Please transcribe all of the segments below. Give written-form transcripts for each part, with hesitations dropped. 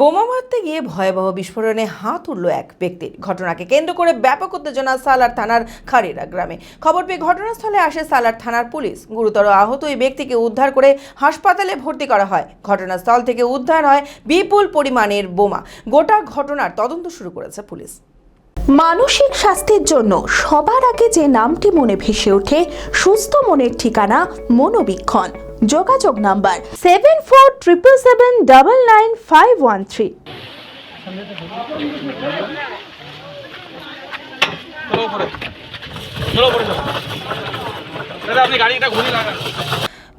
বোমা মারতে গিয়ে ভয়াবহ বিস্ফোরণে হাত উঠল এক ব্যক্তির। ঘটনাকে কেন্দ্র করে ব্যাপক উত্তেজনা সালার থানার খাড়িরা গ্রামে। খবর পেয়ে ঘটনাস্থলে আসে সালার থানার পুলিশ। গুরুতর আহত ওই ব্যক্তিকে উদ্ধার করে হাসপাতালে ভর্তি করা হয়। ঘটনাস্থল থেকে উদ্ধার হয় বিপুল পরিমাণের বোমা। গোটা ঘটনার তদন্ত শুরু করেছে পুলিশ। মানসিক স্বাস্থ্যের জন্য সবার আগে যে নামটি মনে ভেসে ওঠে, সুস্থ মনের ঠিকানা মনোবীক্ষণ। যোগাযোগ নাম্বার 7477799513।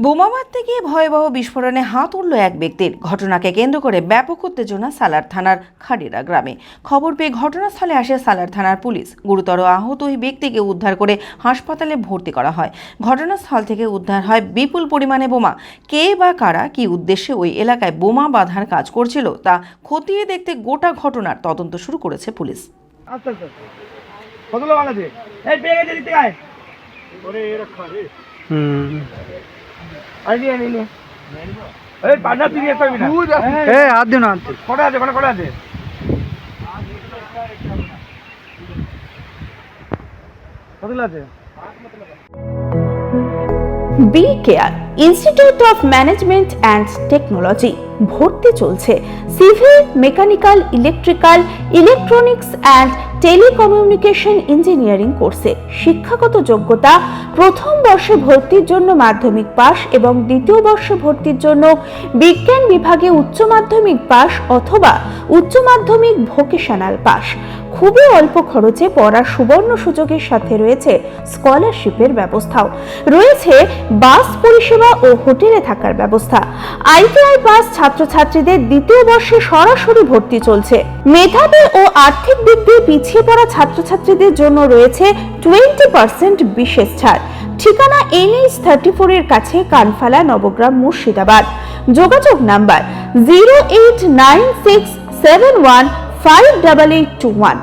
বোমা মারতে গিয়ে ভয়াবহ বিস্ফোরণে হাত উঠল এক ব্যক্তির। ঘটনাকে কেন্দ্র করে ব্যাপক উত্তেজনা সালার থানার খাড়িরা গ্রামে। খবর পেয়ে ঘটনাস্থলে আসে সালার থানার পুলিশ। গুরুতর আহত ওই ব্যক্তিকে উদ্ধার করে হাসপাতালে ভর্তি করা হয়। ঘটনাস্থল থেকে উদ্ধার হয় বিপুল পরিমাণে বোমা। কে বা কারা কি উদ্দেশ্যে ওই এলাকায় বোমা বাঁধার কাজ করছিল তা খতিয়ে দেখতে গোটা ঘটনার তদন্ত শুরু করেছে পুলিশ। B Care Institute of Management and Technology. ভর্তি চলছে civil, mechanical, electrical, electronics and telecommunication engineering কোর্সে। শিক্ষাগত যোগ্যতা: প্রথম বর্ষে ভর্তির জন্য মাধ্যমিক পাস এবং দ্বিতীয় বর্ষে ভর্তির জন্য বিজ্ঞান বিভাগে উচ্চ মাধ্যমিক পাস অথবা উচ্চ মাধ্যমিক ভোকেশনাল পাস। খুবই অল্প খরচে পড়ার সুবর্ণ সুযোগের সাথে রয়েছে স্কলারশিপের ব্যবস্থাও। রয়েছে বাস পরিষেবা ও হোটেলে থাকার ব্যবস্থা। আইটিআই পাস ছাত্রছাত্রীদের দ্বিতীয় বর্ষে সরাসরি ভর্তি চলছে। মেধাবী ও আর্থিক দিক দিয়ে পিছিয়ে পড়া ছাত্রছাত্রীদের জন্য রয়েছে 20% বিশেষ ছাড়। ঠিকানা NH 34 এর কাছে, কানফালা, নবগ্রাম, মুর্শিদাবাদ। যোগাযোগ নাম্বার 08967158821।